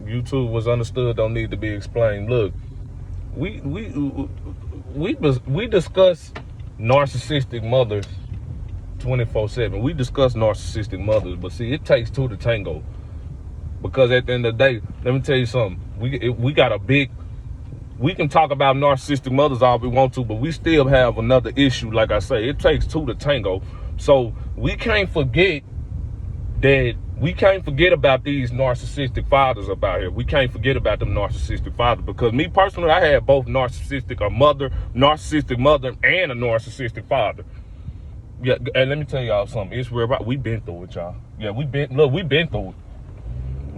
YouTube was understood don't need to be explained. Look, we discuss narcissistic mothers 24/7. We discuss narcissistic mothers, but see, it takes two to tango. Because at the end of the day, let me tell you something. We got a big. We can talk about narcissistic mothers all we want to, but we still have another issue. Like I say, it takes two to tango. So we can't forget that. We can't forget about these narcissistic fathers about here. We can't forget about them narcissistic fathers, because me personally, I had both narcissistic mother, and a narcissistic father. Yeah, and let me tell y'all something. It's real. We been through it, y'all. Yeah, we been through it.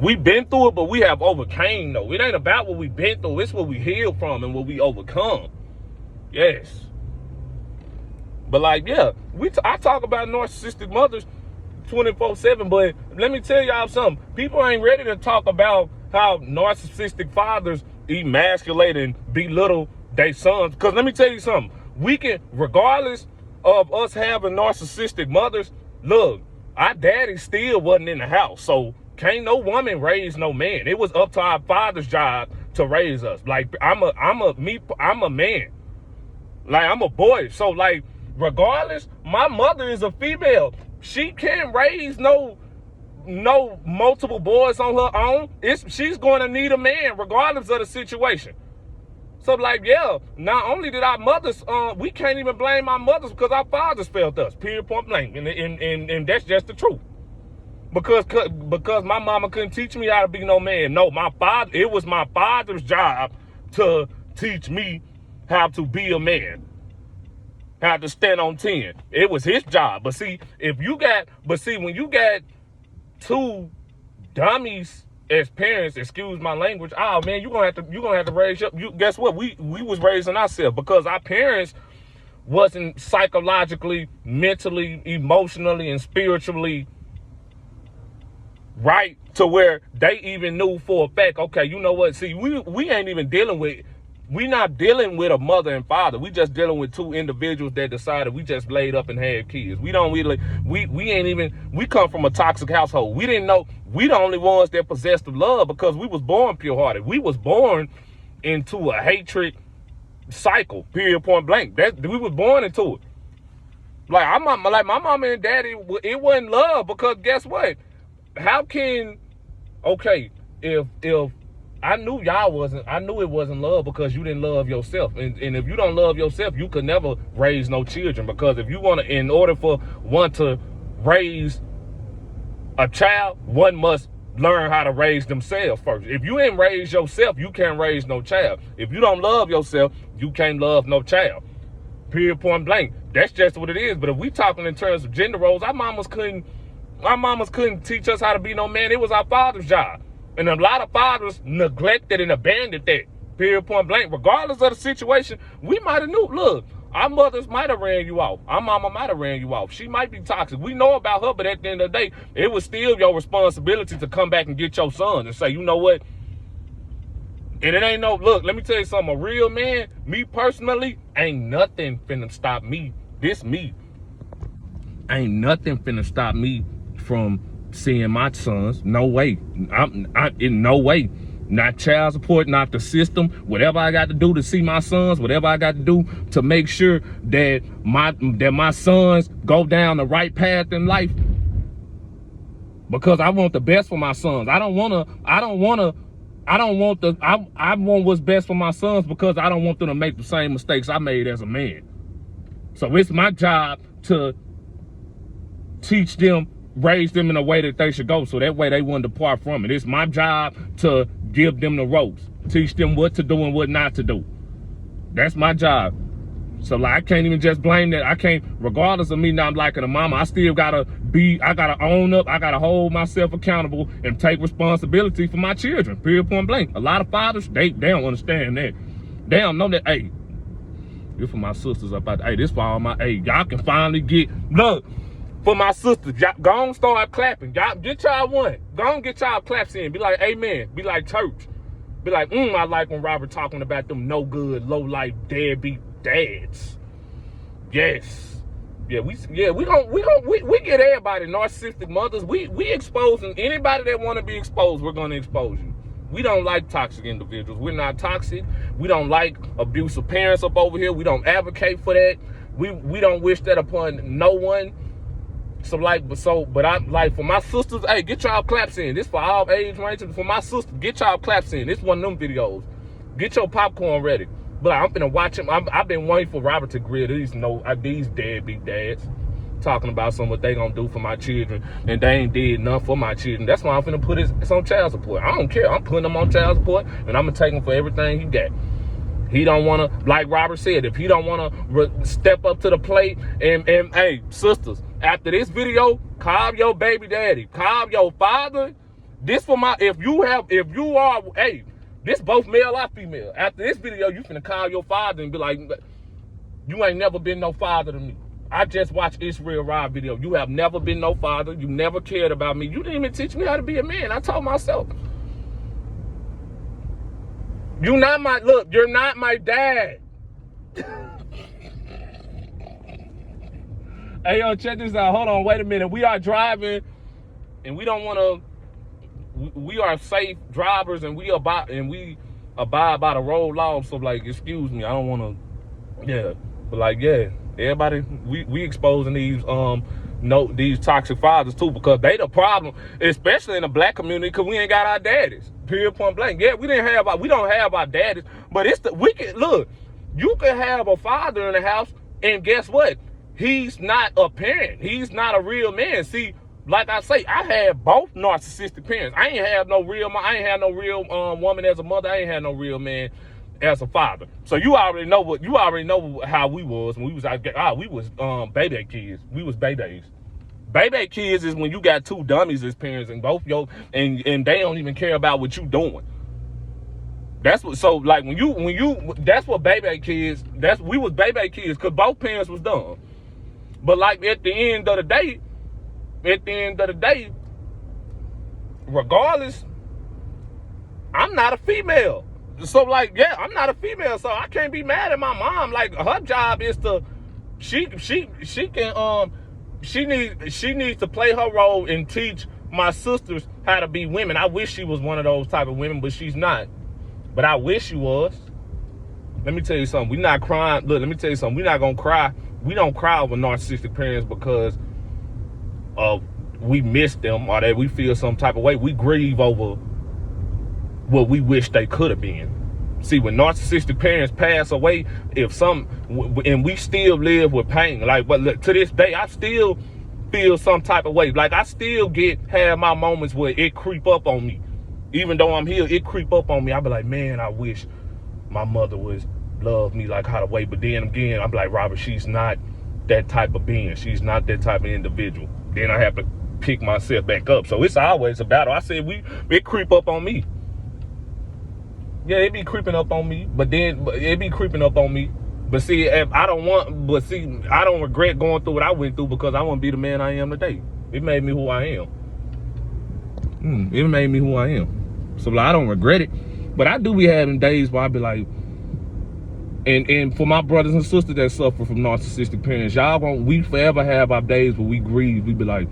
We've been through it, but we have overcame, though. It ain't about what we've been through. It's what we healed from and what we overcome. Yes. But like, yeah, I talk about narcissistic mothers 24/7, but let me tell y'all something. People ain't ready to talk about how narcissistic fathers emasculate and belittle their sons. Because let me tell you something. We can, regardless of us having narcissistic mothers, look, our daddy still wasn't in the house. So can't no woman raise no man. It was up to our father's job to raise us. Like, I'm a man. Like, I'm a boy. So like, regardless, my mother is a female. She can't raise no multiple boys on her own. She's going to need a man regardless of the situation. So like, yeah, not only did our mothers, we can't even blame our mothers because our fathers failed us, period, point blank. And that's just the truth. Because my mama couldn't teach me how to be no man. No, it was my father's job to teach me how to be a man. How to stand on 10. It was his job. But see, when you got two dummies as parents, excuse my language, oh man, you're gonna have to raise up. Guess what? We was raising ourselves because our parents wasn't psychologically, mentally, emotionally, and spiritually right to where they even knew for a fact, okay, you know what? See, we ain't even we're not dealing with a mother and father. We just dealing with two individuals that decided we just laid up and had kids. We don't really, we come from a toxic household. We didn't know, we the only ones that possessed the love because we was born pure-hearted. We was born into a hatred cycle, period, point blank. We was born into it. Like my mama and daddy, it wasn't love because guess what? How can, okay, if I knew it wasn't love because you didn't love yourself. And if you don't love yourself, you could never raise no children. Because if you want to, in order for one to raise a child, one must learn how to raise themselves first. If you ain't raise yourself, you can't raise no child. If you don't love yourself, you can't love no child. Period, point blank. That's just what it is. But if we talking in terms of gender roles, our mamas couldn't teach us how to be no man. It was our father's job. And a lot of fathers neglected and abandoned that, period, point blank. Regardless of the situation, we might have knew, look, our mothers might have ran you off. Our mama might have ran you off. She might be toxic. We know about her, but at the end of the day, it was still your responsibility to come back and get your son and say, you know what? And it ain't look, let me tell you something. A real man, me personally, ain't nothing finna stop me. This me. Ain't nothing finna stop me from seeing my sons. No way. In no way. Not child support, not the system. Whatever I got to do to see my sons, whatever I got to do to make sure that my sons go down the right path in life. Because I want the best for my sons. I want what's best for my sons because I don't want them to make the same mistakes I made as a man. So it's my job to teach them, raise them in a way that they should go, so that way they wouldn't depart from it. It's my job to give them the ropes, teach them what to do and what not to do. That's my job. So like, I can't even just blame that. I can't, regardless of me not liking a mama, I still gotta own up. I gotta hold myself accountable and take responsibility for my children, period, point blank. A lot of fathers, they don't understand that. They don't know that, hey, this for my sisters up out there. Hey, this for all my, hey, y'all can finally get, look, for my sisters, go on, start clapping. Y'all get y'all one. Go on, get y'all claps in. Be like, amen. Be like church. Be like, I like when Robert talking about them no good, low life, deadbeat dads. Yes. Yeah, we get everybody narcissistic mothers. We exposing anybody that want to be exposed. We're gonna expose you. We don't like toxic individuals. We're not toxic. We don't like abusive parents up over here. We don't advocate for that. We don't wish that upon no one. But I like, for my sisters, hey, get y'all claps in. This for all age ranges. For my sisters, get y'all claps in. This one of them videos. Get your popcorn ready. But I'm finna watch him. I've been waiting for Robert to grill these deadbeat dads talking about what they gonna do for my children, and they ain't did nothing for my children. That's why I'm finna put his on child support. I don't care. I'm putting him on child support, and I'm gonna take him for everything he got. He don't wanna, like Robert said, if he don't wanna step up to the plate, and hey, sisters, after this video, call your baby daddy, call your father. This for my, if you are, hey, this both male or female. After this video, you finna call your father and be like, you ain't never been no father to me. I just watched Israel Rod video. You have never been no father. You never cared about me. You didn't even teach me how to be a man. I told myself. You're not my dad. Hey, yo, check this out. Hold on, wait a minute. We are driving, and we don't want to, we are safe drivers, and we abide by the road law. So, like, excuse me, I don't want to, yeah. But, like, yeah. Everybody, we exposing these toxic fathers too, because they the problem, especially in the black community, because we ain't got our daddies. Period, point blank. Yeah, we don't have our daddies, but you can have a father in the house, and guess what? He's not a parent. He's not a real man. See, like I say, I had both narcissistic parents. I ain't have no real woman as a mother. I ain't had no real man as a father. So you already know how we was when we was baby kids. We was babies. Baby kids is when you got two dummies as parents, and and they don't even care about what you doing. That's what, so like when you that's what baby kids, we was baby kids because both parents was dumb. But like at the end of the day, regardless, I'm not a female. So like, yeah, I'm not a female, so I can't be mad at my mom. Like, her job is to, she needs to play her role and teach my sisters how to be women. I wish she was one of those type of women, but she's not. But I wish she was. Let me tell you something. We're not crying. Look, let me tell you something. We're not gonna cry. We don't cry over narcissistic parents because we miss them or that we feel some type of way. We grieve over what we wish they could have been. See, when narcissistic parents pass away, and we still live with pain, like, but look, to this day, I still feel some type of way. Like, I still have my moments where it creep up on me. Even though I'm here, it creep up on me. I be like, man, I wish my mother would love me like how to wait. But then again, I'm like, Robert, she's not that type of being. She's not that type of individual. Then I have to pick myself back up. So it's always a battle. I said, it creep up on me. Yeah, it be creeping up on me, but it be creeping up on me. But see, I don't regret going through what I went through because I want to be the man I am today. It made me who I am. It made me who I am. So like, I don't regret it, but I do be having days where I be like, and for my brothers and sisters that suffer from narcissistic parents, we forever have our days where we grieve. We be like,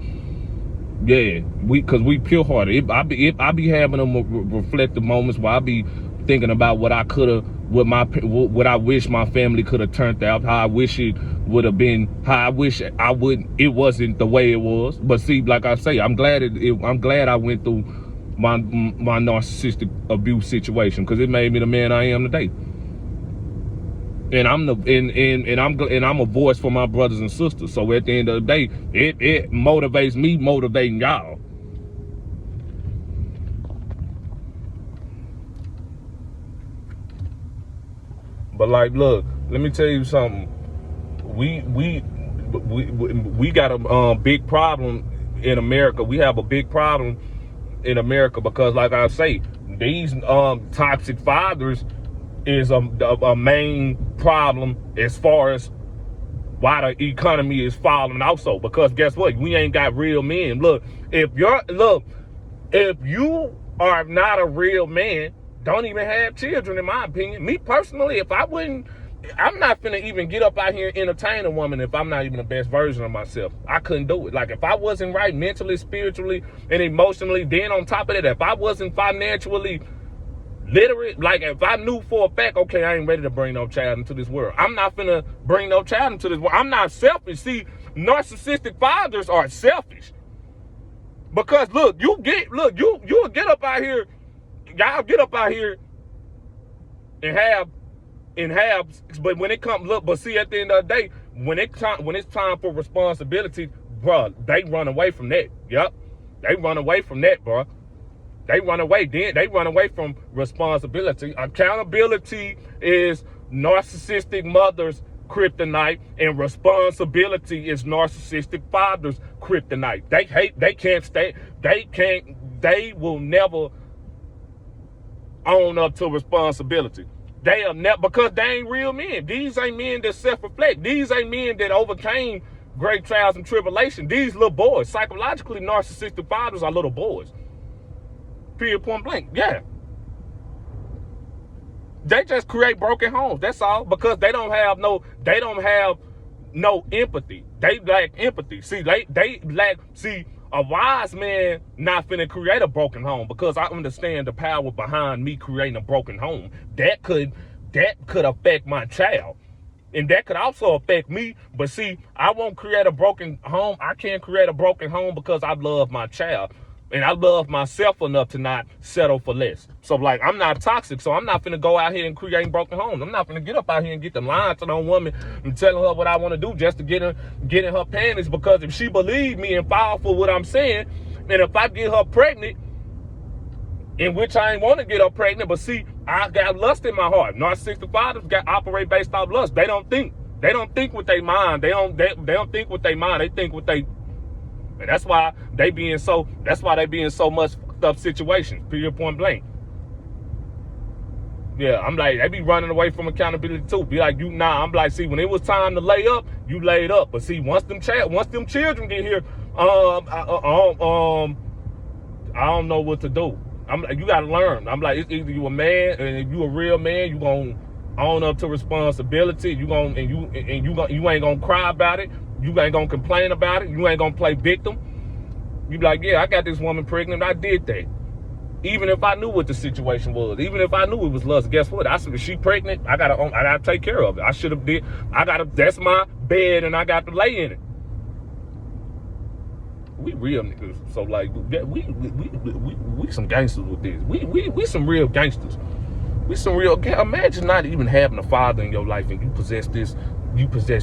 yeah, because we pure hearted. I be having them reflective moments where I be thinking about what I wish my family could have turned out, how I wish it would have been, how I wish it wasn't the way it was. But see, like I say, I'm glad I went through my narcissistic abuse situation, because it made me the man I am today. And I'm a voice for my brothers and sisters. So at the end of the day, it motivates me motivating y'all. But like, look, let me tell you something. We got a big problem in America. We have a big problem in America because, like I say, these toxic fathers is a main problem as far as why the economy is falling also. Because guess what? We ain't got real men. Look, if you are not a real man, don't even have children, in my opinion. Me personally, I'm not finna even get up out here and entertain a woman if I'm not even the best version of myself. I couldn't do it. Like, if I wasn't right mentally, spiritually, and emotionally, then on top of that, if I wasn't financially Literally, like if I knew for a fact, okay, I ain't ready to bring no child into this world. I'm not finna bring no child into this world. I'm not selfish. See, narcissistic fathers are selfish. Because look, you'll get up out here, y'all get up out here and have, but when it comes, look, but see, at the end of the day, when it's time for responsibility, bro, they run away from that. Yep, they run away from that, bro. They run away. Then they run away from responsibility. Accountability is narcissistic mothers' kryptonite, and responsibility is narcissistic fathers' kryptonite. They will never own up to responsibility. They'll never, because they ain't real men. These ain't men that self-reflect. These ain't men that overcame great trials and tribulation. These little boys, psychologically narcissistic fathers are little boys. Period, point blank. Yeah. They just create broken homes. That's all. Because they don't have no empathy. They lack empathy. See, they lack, a wise man not finna create a broken home, because I understand the power behind me creating a broken home. That could affect my child. And that could also affect me. But see, I won't create a broken home. I can't create a broken home because I love my child. And I love myself enough to not settle for less. So, like, I'm not toxic, so I'm not finna go out here and create broken homes. I'm not finna get up out here and get the lying to no woman and telling her what I want to do just to get in her panties. Because if she believe me and fall for what I'm saying, and if I get her pregnant, in which I ain't want to get her pregnant, but see, I got lust in my heart. Narcissistic fathers operate based off lust. They don't think with their mind. They don't think with their mind. They think with their. And that's why they be in so much fucked up situations. Period, point blank. Yeah, I'm like, they be running away from accountability too. Be like, I'm like, see, when it was time to lay up, you laid up. But see, once them children get here, I don't know what to do. You gotta learn. I'm like, it's either you a man, and if you a real man, you gonna own up to responsibility. You ain't gonna cry about it. You ain't gonna complain about it. You ain't gonna play victim. You be like, yeah, I got this woman pregnant. I did that. Even if I knew what the situation was, even if I knew it was lust, guess what? I said, if she pregnant, I gotta take care of it. That's my bed, and I got to lay in it. We real niggas, so like we some gangsters with this. We some real gangsters. We some real. Imagine not even having a father in your life, and you possess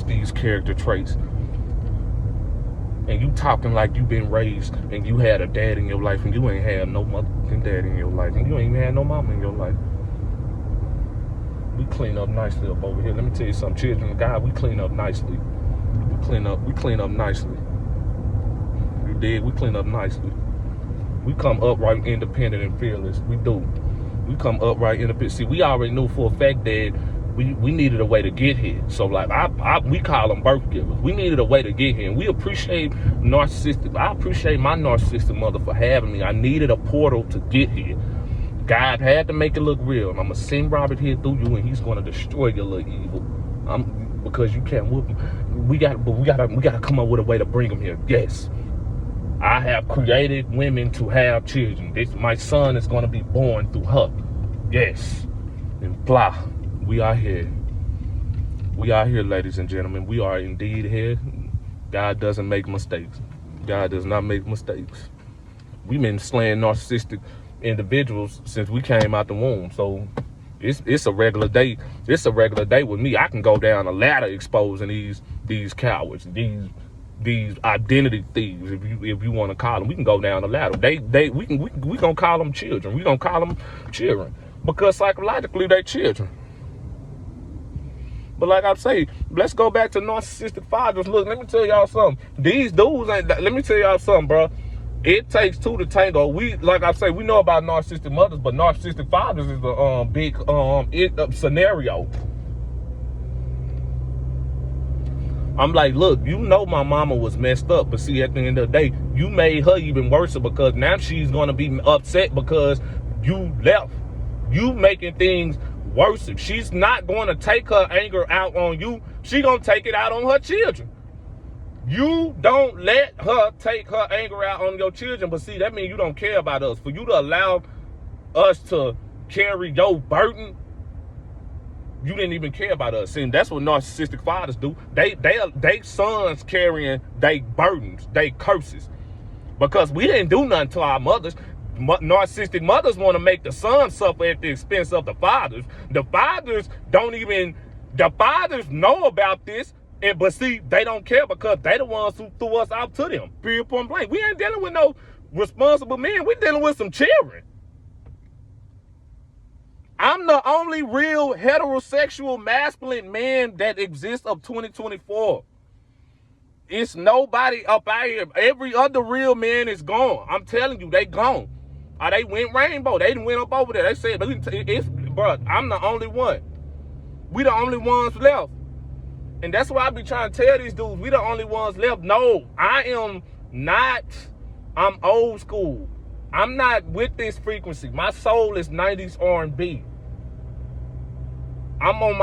these character traits. And you talking like you been raised and you had a dad in your life, and you ain't had no motherfucking dad in your life, and you ain't even had no mama in your life. We clean up nicely up over here. Let me tell you something, children of God, we clean up nicely. We clean up nicely. You dig? We clean up nicely. We come upright, independent, and fearless. We do. We come upright, independent. See, we already knew for a fact that we needed a way to get here. So like we call them birth givers. We needed a way to get here, and we appreciate narcissistic. I appreciate my narcissistic mother for having me. I needed a portal to get here. God had to make it look real. And I'm gonna send Robert here through you, and he's gonna destroy your little evil. Because you can't whoop him. We gotta come up with a way to bring him here. Yes. I have created women to have children. My son is gonna be born through her. Yes. And blah. We are here. We are here, ladies and gentlemen. We are indeed here. God doesn't make mistakes. God does not make mistakes. We've been slaying narcissistic individuals since we came out the womb. So it's a regular day. It's a regular day with me. I can go down a ladder exposing these cowards, these identity thieves, if you want to call them. We can go down the ladder. We gonna call them children. We gonna call them children because psychologically they children. But like I say, let's go back to narcissistic fathers. Look, let me tell y'all something. These dudes let me tell y'all something, bro. It takes two to tango. Like I say, we know about narcissistic mothers, but narcissistic fathers is a big scenario. I'm like, look, you know my mama was messed up, but see, at the end of the day, you made her even worse because now she's gonna be upset because you left. You making things worse. If she's not going to take her anger out on you, she gonna take it out on her children. You don't let her take her anger out on your children, but see, that means you don't care about us. For you to allow us to carry your burden, you didn't even care about us. See, that's what narcissistic fathers do. They sons carrying they burdens, they curses. Because we didn't do nothing to our mothers. Narcissistic mothers want to make the sons suffer at the expense of the fathers. The fathers know about this, but see, they don't care because they the ones who threw us out to them. Period, point blank. We ain't dealing with no responsible men. We dealing with some children. I'm the only real heterosexual masculine man that exists of 2024. It's nobody up out here. Every other real man is gone. I'm telling you, they gone. They went rainbow. They didn't went up over there. They said, bro, I'm the only one. We the only ones left. And that's why I be trying to tell these dudes, we the only ones left. No, I am not. I'm old school. I'm not with this frequency. My soul is 90s R&B. I'm on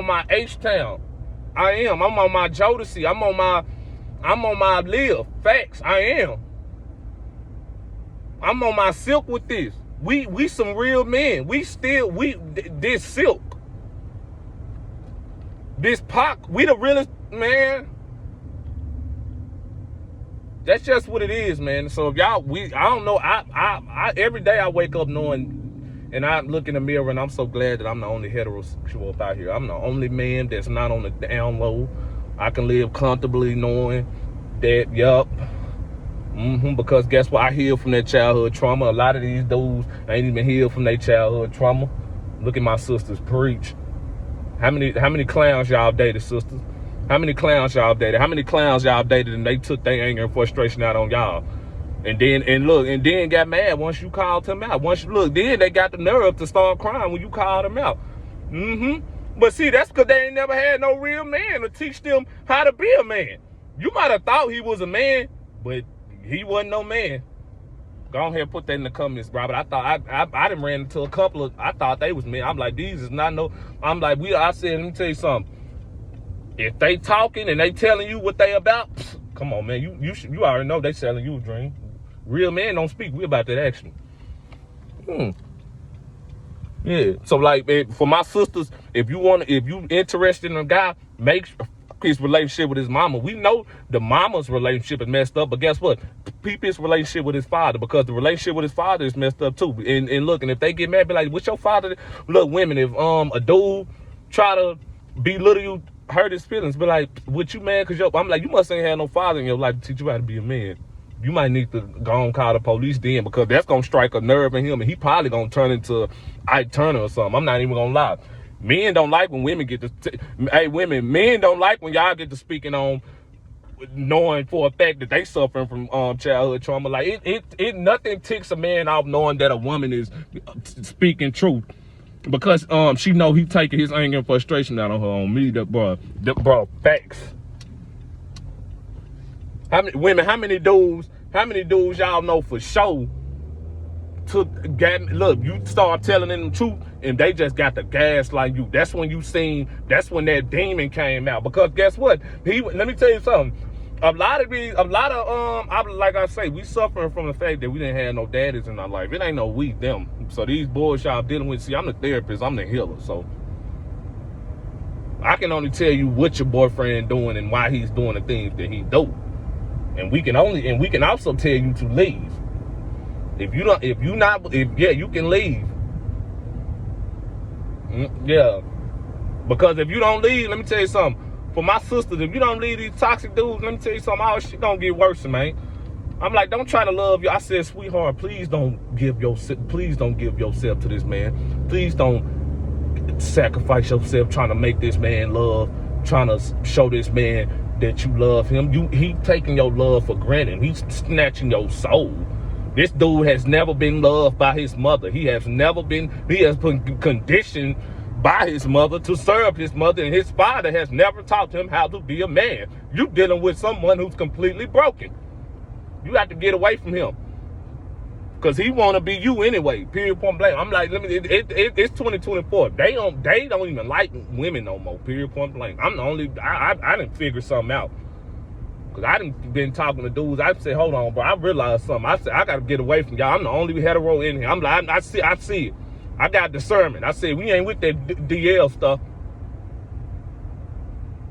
my H-Town. I am. I'm on my Jodeci. I'm on my Live. Facts. I am. I'm on my Silk with this. We some real men. This Silk. This Pac, we the realest, man. That's just what it is, man. So if y'all, I don't know. I every day I wake up knowing, and I look in the mirror and I'm so glad that I'm the only heterosexual up out here. I'm the only man that's not on the down low. I can live comfortably knowing that, yup. Because guess what? I healed from that childhood trauma. A lot of these dudes ain't even healed from their childhood trauma. Look at my sisters preach. How many clowns y'all dated, sisters? How many clowns y'all dated? How many clowns y'all dated and they took their anger and frustration out on y'all? And then got mad once you called them out. Then they got the nerve to start crying when you called them out. But see, that's because they ain't never had no real man to teach them how to be a man. You might have thought he was a man, but he wasn't no man. Go ahead and put that in the comments, Robert. I thought I done ran into a couple of, I thought they was men. I'm like, these is not no, I'm like, I said, let me tell you something. If they talking and they telling you what they about, come on, man. You already know they selling you a dream. Real men don't speak. We about that action. Yeah. So like, for my sisters, if you interested in a guy, make his relationship with his mama. We know the mama's relationship is messed up, but guess what? Peep his relationship with his father, because the relationship with his father is messed up too. And look, and if they get mad, be like, what's your father? Look, women, if a dude try to belittle you, hurt his feelings, be like, what you mad? Cause I'm like, you must ain't had no father in your life to teach you how to be a man. You might need to go and call the police then, because that's gonna strike a nerve in him, and he probably gonna turn into Ike Turner or something. I'm not even gonna lie. Men don't like when women get to, men don't like when y'all get to speaking on knowing for a fact that they suffering from childhood trauma. Like it nothing ticks a man off knowing that a woman is speaking truth, because she know he taking his anger and frustration out on her, on me. Bro, facts. How many dudes y'all know for sure look, you start telling them the truth and they just got the gas like you. That's when that demon came out. Because guess what? Let me tell you something. Like I say, we suffering from the fact that we didn't have no daddies in our life. It ain't no we, them. So these boys y'all dealing with, see, I'm the therapist, I'm the healer. So I can only tell you what your boyfriend doing and why he's doing the things that he do. And we can also tell you to leave. You can leave. Yeah. Because if you don't leave, let me tell you something. For my sisters, if you don't leave these toxic dudes, let me tell you something, all shit gonna get worse, man. I'm like, don't try to love you. I said, sweetheart, please don't give yourself to this man. Please don't sacrifice yourself trying to make this man love, trying to show this man that you love him. He taking your love for granted. He's snatching your soul. This dude has never been loved by his mother. He has been conditioned by his mother to serve his mother, and his father has never taught him how to be a man. You dealing with someone who's completely broken. You have to get away from him, because he want to be you anyway. Period, point blank. I'm like, it's 2024. They don't even like women no more. Period, point blank. I'm the only. I didn't figure something out. Cause I done been talking to dudes. I said, hold on, bro. I realized something. I said, I gotta get away from y'all. I'm the only hetero in here. I'm like, I see it. I got discernment. I said, we ain't with that DL stuff.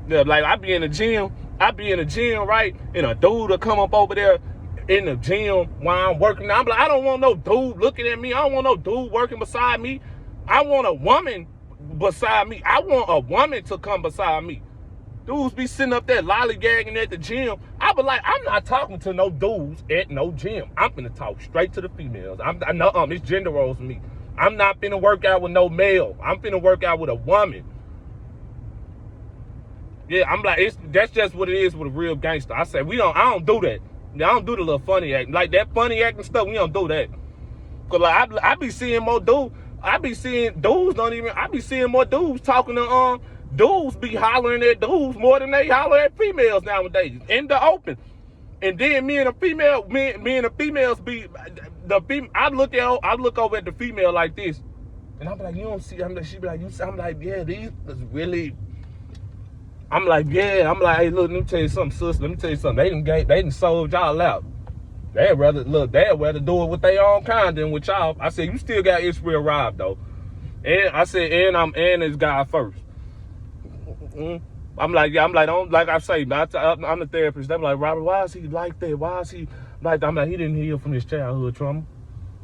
Yeah, like I be in the gym, right? And a dude will come up over there in the gym while I'm working. I'm like, I don't want no dude looking at me. I don't want no dude working beside me. I want a woman beside me. I want a woman to come beside me. Dudes be sitting up there lollygagging at the gym. I be like, I'm not talking to no dudes at no gym. I'm finna talk straight to the females. I know it's gender roles for me. I'm not finna work out with no male. I'm finna work out with a woman. Yeah, I'm like, that's just what it is with a real gangster. I say, I don't do that. I don't do the little funny acting. Like that funny acting stuff, we don't do that. Cause like I be seeing more dudes. I be seeing more dudes talking to dudes be hollering at dudes more than they holler at females nowadays in the open. And then me and the females be I look over at the female like this, and I'm like, you don't see? I'm like, she be like, you see? I'm like, yeah, these is really. I'm like, yeah. I'm like, hey, look, let me tell you something, sis. Let me tell you something. They done sold y'all out. They'd rather do it with their own kind than with y'all. I said, you still got Israel Rob though. And I said, and it's God first. I'm like, don't, like I say, I'm the therapist. They're like, Robert, why is he like that? Why is he like that? I'm like, he didn't heal from his childhood trauma.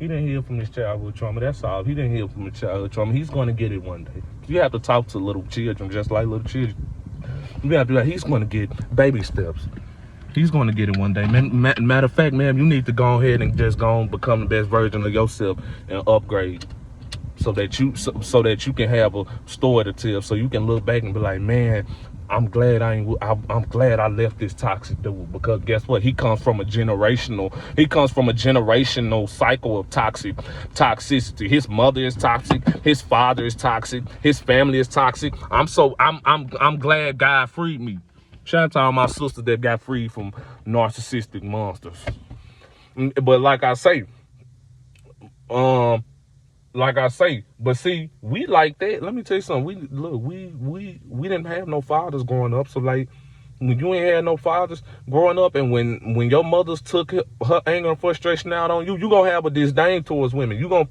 That's all. He didn't heal from his childhood trauma. He's going to get it one day. You have to talk to little children just like little children. You have to be like, he's going to get baby steps. He's going to get it one day. Matter of fact, ma'am, you need to go ahead and just go and become the best version of yourself and upgrade. So that you can have a story to tell, so you can look back and be like, man, I'm glad I'm glad I left this toxic dude, because guess what? He comes from a generational cycle of toxicity. His mother is toxic, his father is toxic, his family is toxic. I'm glad God freed me. Shout out to all my sisters that got freed from narcissistic monsters. But like I say, but see, we like that. Let me tell you something. We didn't have no fathers growing up. So like, when you ain't had no fathers growing up, and when your mothers took her anger and frustration out on you, you gonna have a disdain towards women. You gonna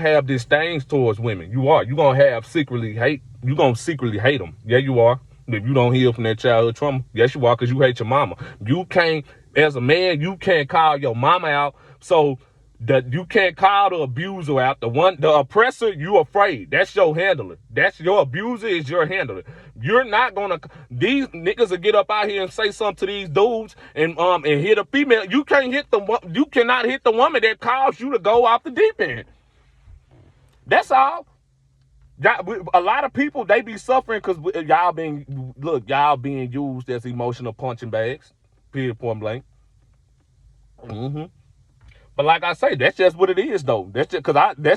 have disdain towards women. You gonna have secretly hate. You gonna secretly hate them. Yeah, you are. If you don't heal from that childhood trauma, yes, you are, because you hate your mama. You can't, as a man, you can't call your mama out. So that you can't call the abuser out. The oppressor, you afraid. That's your handler. That's your abuser is your handler. You're not gonna. These niggas will get up out here and say something to these dudes and hit a female. You cannot hit the woman that caused you to go off the deep end. That's all. A lot of people, they be suffering because y'all being used as emotional punching bags. Period, point blank. But like I say, that's just what it is, though. That's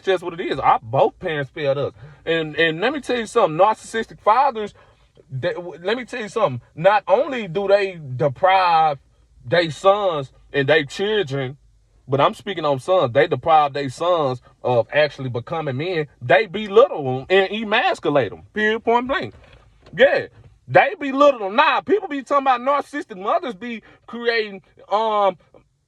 just what it is. Both parents failed us. And let me tell you something. Narcissistic fathers, let me tell you something. Not only do they deprive their sons and their children, but I'm speaking on sons, they deprive their sons of actually becoming men. They belittle them and emasculate them. Period, point blank. Yeah. They belittle them. Nah, people be talking about narcissistic mothers be creating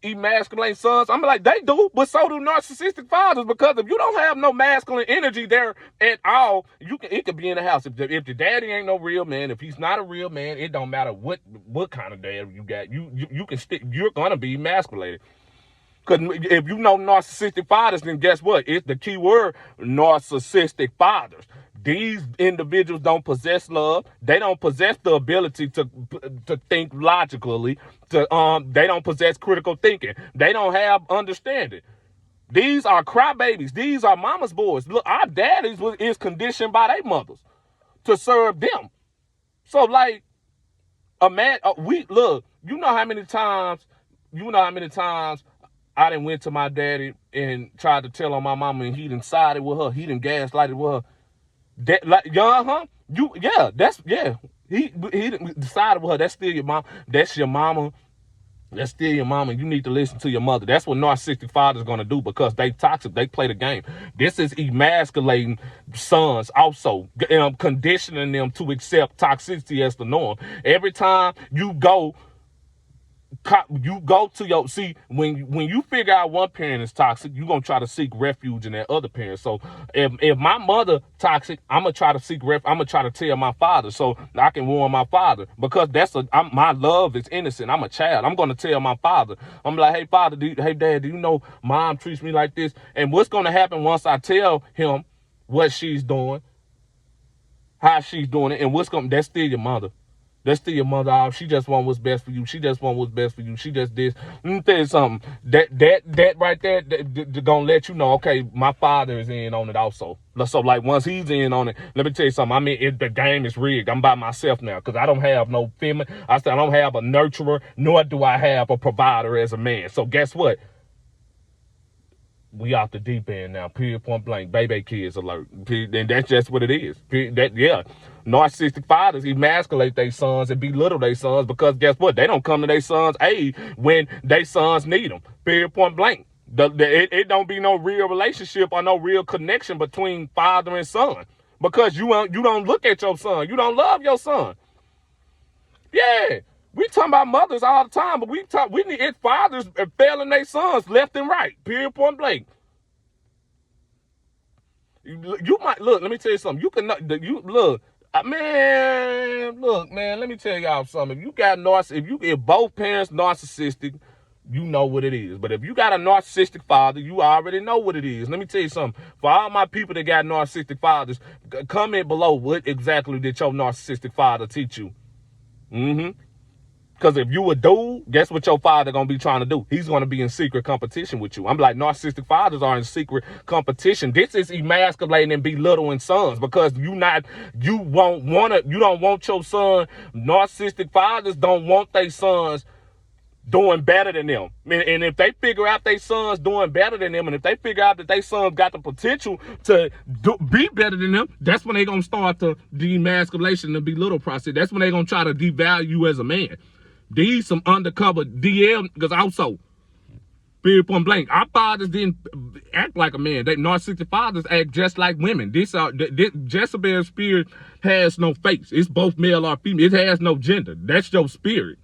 emasculate sons. I'm like, they do, but so do narcissistic fathers, because if you don't have no masculine energy there at all, it could be in the house. If the daddy ain't no real man, if he's not a real man, it don't matter what kind of dad you got. You can stick. You're gonna be emasculated. Because if you know narcissistic fathers, then guess what? It's the key word: narcissistic fathers. These individuals don't possess love. They don't possess the ability to think logically. They don't possess critical thinking. They don't have understanding. These are crybabies. These are mama's boys. Look, our daddies is conditioned by their mothers to serve them. So like, you know how many times I done went to my daddy and tried to tell on my mama, and he done sided with her. He done gaslighted with her. He decided with her. That's still your mom. That's your mama. That's still your mama. You need to listen to your mother. That's what narcissistic fathers going to do because they toxic. They play the game. This is emasculating sons also, conditioning them to accept toxicity as the norm. Every time you go to your, see, when you figure out one parent is toxic, you're gonna try to seek refuge in that other parent. So if my mother toxic, I'm gonna try to I'm gonna try to tell my father so I can warn my father, because my love is innocent. I'm a child. I'm gonna tell my father. I'm like, hey father, hey dad, do you know mom treats me like this? And what's gonna happen once I tell him what she's doing, how she's doing it, and that's still your mother. That's still your mother. Oh, she just want what's best for you. She just want what's best for you. She just this. Let me tell you something. That right there, gonna let you know, okay, my father is in on it also. So like once he's in on it, let me tell you something. I mean, the game is rigged. I'm by myself now because I don't have no feminine. I don't have a nurturer, nor do I have a provider as a man. So guess what? We off the deep end now, period, point blank. Baby kids alert. Period. And that's just what it is. Period. Narcissistic fathers emasculate their sons and belittle their sons because guess what? They don't come to their sons' aid when their sons need them. Period, point blank. It don't be no real relationship or no real connection between father and son because you don't look at your son. You don't love your son. Yeah. We talking about mothers all the time, but we need fathers failing their sons left and right. Period, point blank. You might look. Let me tell you something. Let me tell y'all something. If both parents narcissistic, you know what it is. But if you got a narcissistic father, you already know what it is. Let me tell you something. For all my people that got narcissistic fathers, comment below what exactly did your narcissistic father teach you. Because if you a dude, guess what your father gonna be trying to do? He's gonna be in secret competition with you. I'm like, narcissistic fathers are in secret competition. This is emasculating and belittling sons because you don't want your son. Narcissistic fathers don't want their sons doing better than them. And if they figure out their sons doing better than them, and if they figure out that their sons got the potential to be better than them, that's when they gonna start the emasculation and belittle process. That's when they gonna try to devalue you as a man. These some undercover DL, because also, period, point blank, our fathers didn't act like a man. They narcissistic fathers act just like women. This Jezebel's spirit has no face. It's both male or female. It has no gender. That's your spirit.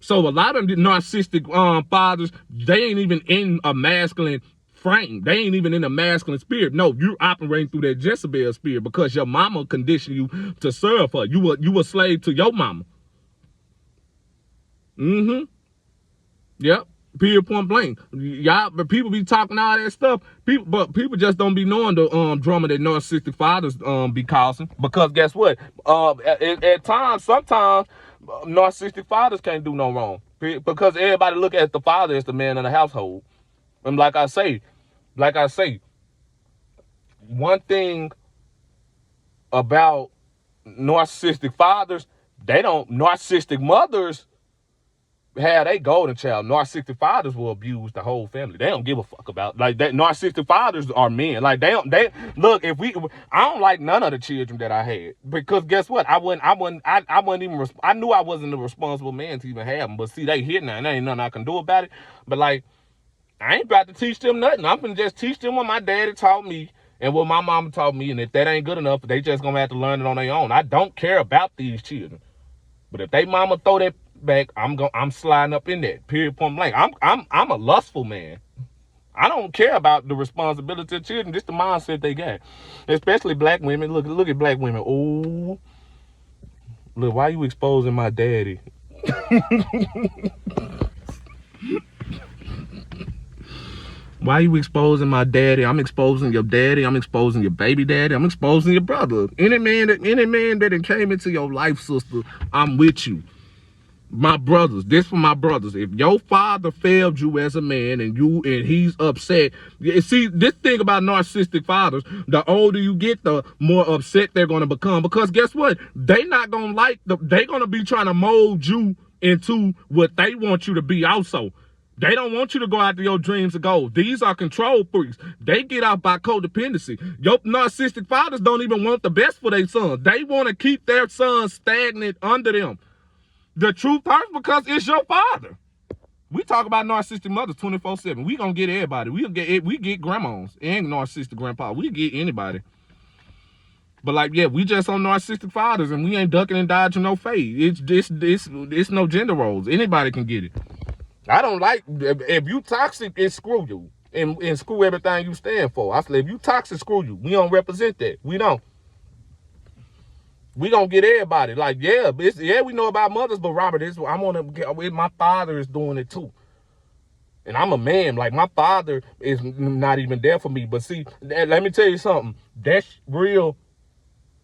So a lot of the narcissistic fathers, they ain't even in a masculine frame. They ain't even in a masculine spirit. No, you're operating through that Jezebel spirit because your mama conditioned you to serve her. You a slave to your mama. Yep. Period, point blank. Y'all, but people be talking all that stuff. People just don't be knowing the drama that narcissistic fathers be causing. Because guess what? At times, sometimes narcissistic fathers can't do no wrong. Because everybody look at the father as the man in the household. And like I say, one thing about narcissistic fathers, narcissistic mothers have a golden child. Narcissistic fathers will abuse the whole family. They don't give a fuck about like that. Narcissistic fathers are men. Like I don't like none of the children that I had because guess what? I knew I wasn't the responsible man to even have them. But see, they here now, and there ain't nothing I can do about it. But like, I ain't about to teach them nothing. I'm gonna just teach them what my daddy taught me and what my mama taught me. And if that ain't good enough, they just gonna have to learn it on their own. I don't care about these children. But if they mama throw that back, I'm sliding up in that. Period, point blank. I'm a lustful man. I don't care about the responsibility of children. Just the mindset they got. Especially black women. Look at black women. Oh, look, why you exposing my daddy? Why you exposing my daddy? I'm exposing your daddy. I'm exposing your baby daddy. I'm exposing your brother. Any man that came into your life, sister, I'm with you. My brothers, this for my brothers. If your father failed you as a man and he's upset, see, this thing about narcissistic fathers, the older you get, the more upset they're going to become. Because guess what? They're not going to they're going to be trying to mold you into what they want you to be also. They don't want you to go after your dreams and goals. These are control freaks. They get out by codependency. Your narcissistic fathers don't even want the best for their sons. They want to keep their sons stagnant under them. The truth hurts because it's your father. We talk about narcissistic mothers 24/7. We gonna get everybody. We get grandmas and narcissistic grandpa. We get anybody. But like, yeah, we just on narcissistic fathers, and we ain't ducking and dodging no fate. It's no gender roles. Anybody can get it. I don't like, if you toxic, it's screw you. And screw everything you stand for. I said, if you toxic, screw you. We don't represent that. We don't. We gonna get everybody. Like, yeah, we know about mothers, but Robert, my father is doing it too. And I'm a man. Like, my father is not even there for me. But see, let me tell you something. That's real.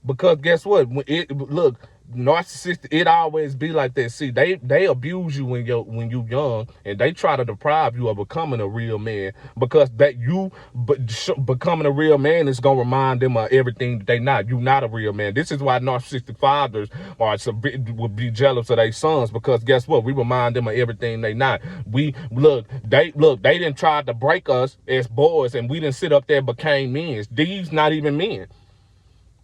Because guess what? Look, narcissistic, it always be like that. See, they abuse you when you young, and they try to deprive you of becoming a real man, because becoming a real man is gonna remind them of everything that they not. You not a real man. This is why narcissistic fathers would be jealous of their sons, because guess what? We remind them of everything they not. They didn't try to break us as boys, and we didn't sit up there and became men. These not even men.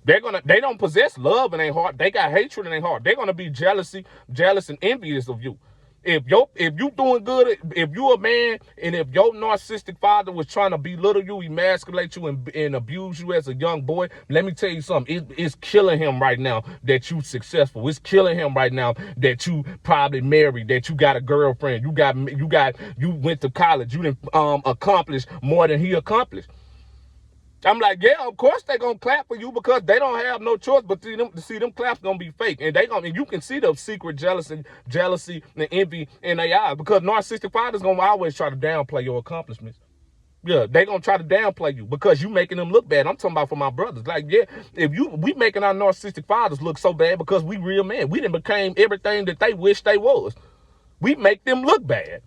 They don't possess love in their heart. They got hatred in their heart. They're gonna be jealous and envious of you. If you doing good, if you a man, and if your narcissistic father was trying to belittle you, emasculate you, and abuse you as a young boy, let me tell you something. It's killing him right now that you successful. It's killing him right now that you probably married, that you got a girlfriend, you went to college, you didn't accomplish more than he accomplished. I'm like, yeah, of course they gonna clap for you, because they don't have no choice but to see them claps gonna be fake, and you can see the secret jealousy and envy in their eyes, because narcissistic fathers gonna always try to downplay your accomplishments. Yeah, they gonna try to downplay you because you making them look bad. I'm talking about for my brothers. Like, yeah, we making our narcissistic fathers look so bad because we real men. We done became everything that they wish they was. We make them look bad.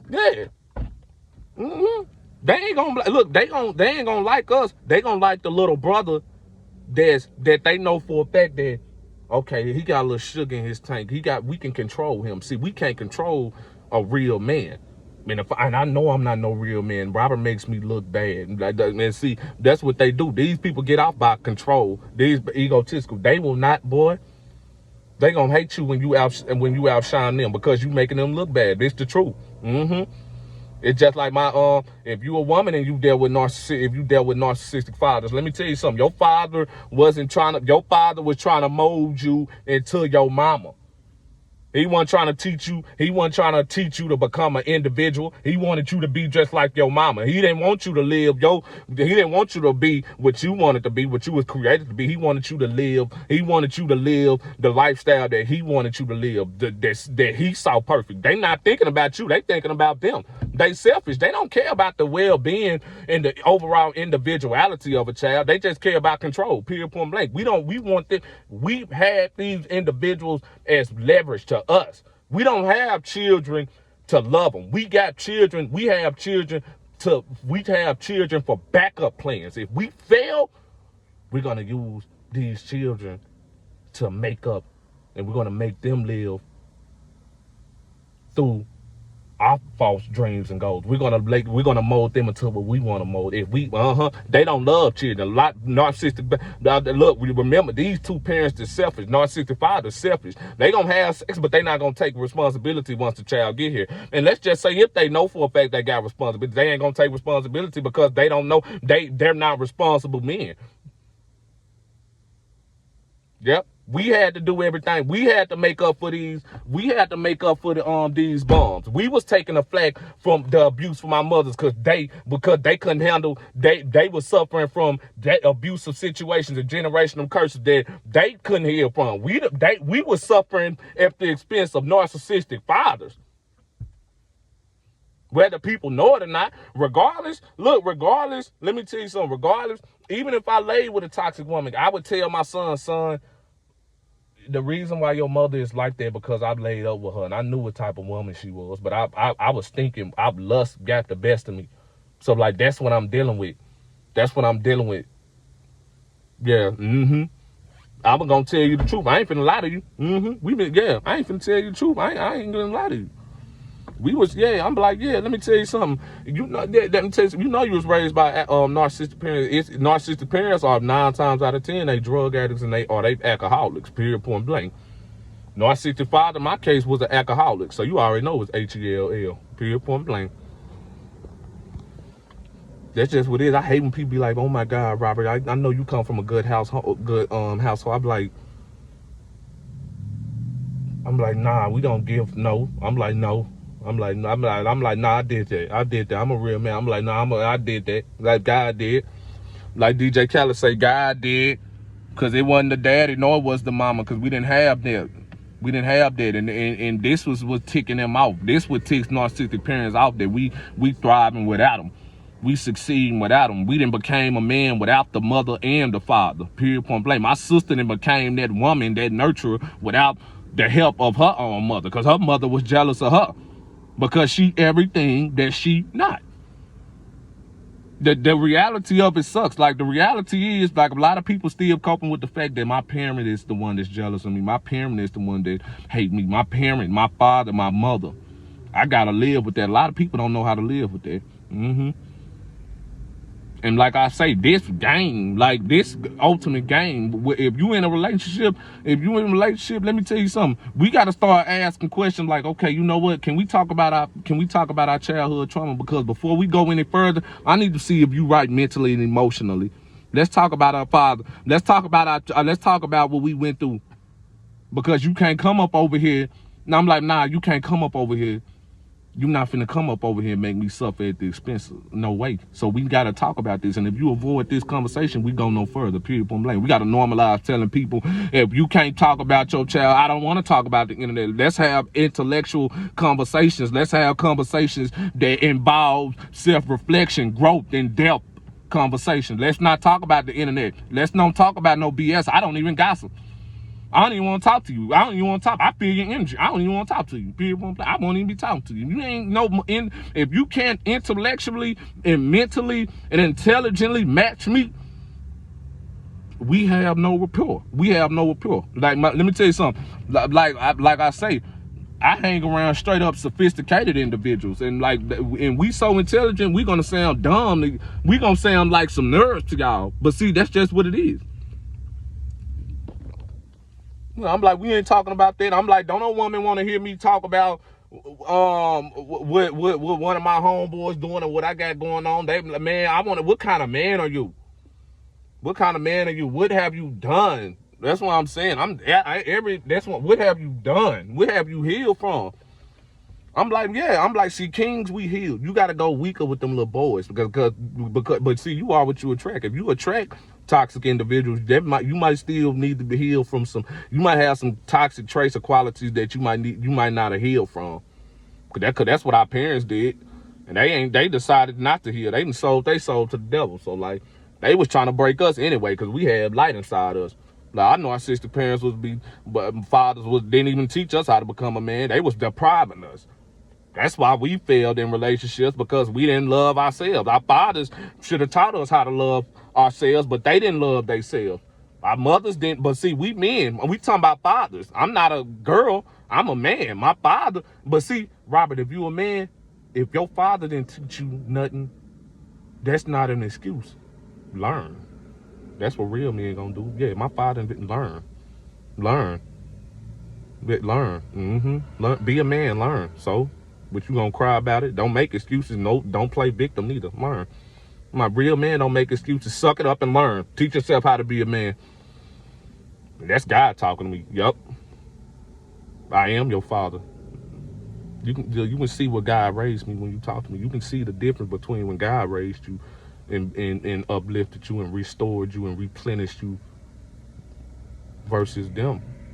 Yeah. Mm-hmm. They ain't gonna look. They ain't gonna like us. They gonna like the little brother that they know for a fact that, okay, he got a little sugar in his tank. We can control him. See, we can't control a real man. And I know I'm not no real man. Robert makes me look bad. And see, that's what they do. These people get off by control. These egotistical. They will not, boy. They gonna hate you when you outshine them, because you making them look bad. It's the truth. Mm-hmm. It's just like if you a woman and you dealt with narcissistic fathers, let me tell you something. Your father was trying to mold you into your mama. He wasn't trying to teach you to become an individual. He wanted you to be just like your mama. He didn't want you to be what you wanted to be, what you was created to be. He wanted you to live the lifestyle that he wanted you to live, that he saw perfect. They not thinking about you, they thinking about them. They selfish. They don't care about the well-being and the overall individuality of a child. They just care about control, period, point blank. We've had these individuals as leverage to us. We don't have children to love them. We have children for backup plans. If we fail, we're going to use these children to make up, and we're going to make them live through our false dreams and goals. We're gonna mold them into what we want to mold. If they don't love children. A lot narcissistic. Look, we remember these two parents are selfish. Narcissistic fathers selfish. They gonna have sex, but they not gonna take responsibility once the child get here. And let's just say if they know for a fact they got responsibility, they ain't gonna take responsibility because they don't know they're not responsible men. Yep. We had to do everything. We had to make up for these. We had to make up for these bombs. We was taking a flack from the abuse from our mothers because they couldn't handle. They were suffering from that abusive situations and generational curses that they couldn't heal from. We were suffering at the expense of narcissistic fathers. Whether people know it or not, regardless, let me tell you something, regardless, even if I laid with a toxic woman, I would tell my son, the reason why your mother is like that because I laid up with her and I knew what type of woman she was, but I was thinking, lust got the best of me. So like, that's what I'm dealing with. Yeah. I'm gonna tell you the truth. I ain't finna lie to you. I ain't finna tell you the truth. I ain't gonna lie to you. We was, yeah, I'm like, yeah, let me tell you something. You know, let me tell you something. You know you was raised by narcissistic parents. Narcissistic parents are 9 times out of 10, they drug addicts and they alcoholics, period, point blank. Narcissistic father, in my case, was an alcoholic. So you already know it's H-E-L-L, period, point blank. That's just what it is. I hate when people be like, oh my God, Robert, I know you come from a good household. I'm like, nah, we don't give no. I'm like, no. I'm like, nah, I did that. I'm a real man. I'm like, nah, I did that. Like God did. Like DJ Khaled say, God did. Cause it wasn't the daddy, nor it was the mama, cause we didn't have that. We didn't have that, and this was ticking them off. This would tick narcissistic parents off, that we thriving without them. We succeeding without them. We done became a man without the mother and the father. Period, point blank. My sister then became that woman, that nurturer, without the help of her own mother, because her mother was jealous of her, because she everything that she not. The reality of it sucks. Like, the reality is, like, a lot of people still coping with the fact that my parent is the one that's jealous of me. My parent is the one that hate me. My parent, my father, my mother. I gotta live with that. A lot of people don't know how to live with that. And like I say, this game, like this ultimate game, if you in a relationship, let me tell you something. We got to start asking questions like, okay, you know what? Can we talk about our childhood trauma? Because before we go any further, I need to see if you right mentally and emotionally. Let's talk about our father. Let's talk about what we went through. Because you can't come up over here. Now I'm like, nah, you can't come up over here. You're not finna come up over here and make me suffer at the expense. No way. So we got to talk about this. And if you avoid this conversation, we go no further. Period, point blank. We got to normalize telling people, if you can't talk about your child, I don't want to talk about the internet. Let's have intellectual conversations. Let's have conversations that involve self-reflection, growth, and depth conversation. Let's not talk about the internet. Let's not talk about no BS. I don't even gossip. I don't even want to talk to you. I don't even want to talk. I feel your energy. I don't even want to talk to you. I won't even be talking to you. You ain't if you can't intellectually and mentally and intelligently match me, we have no rapport. Like, let me tell you something. Like I say, I hang around straight up sophisticated individuals, and we so intelligent, we gonna sound dumb. We gonna sound like some nerds to y'all. But see, that's just what it is. I'm like, we ain't talking about that. I'm like, don't no woman want to hear me talk about what one of my homeboys doing or what I got going on. What kind of man are you? What kind of man are you? What have you done? That's what I'm saying. What have you done? What have you healed from? I'm like, see, kings, we heal. You got to go weaker with them little boys but see, you are what you attract. If you attract toxic individuals, you might still need to be healed from some. You might have some toxic traits or qualities that you might not have healed from. Cause that's what our parents did, and they decided not to heal. They sold to the devil. So like, they was trying to break us anyway, cause we had light inside us. Like, I know our sister parents didn't even teach us how to become a man. They was depriving us. That's why we failed in relationships, because we didn't love ourselves. Our fathers should have taught us how to love ourselves, but they didn't love themselves. Our mothers didn't. But see, we men, we talking about fathers. I'm not a girl. I'm a man. My father. But see, Robert, if you a man, if your father didn't teach you nothing, that's not an excuse. Learn. That's what real men gonna do. Yeah, my father didn't learn. Learn. Learn. Be a man. Learn. So. But you gonna cry about it? Don't make excuses. No, don't play victim neither. Learn. My real man don't make excuses. Suck it up and learn. Teach yourself how to be a man. And that's God talking to me. Yup. I am your father. You can see what God raised me when you talk to me. You can see the difference between when God raised you and uplifted you and restored you and replenished you versus them.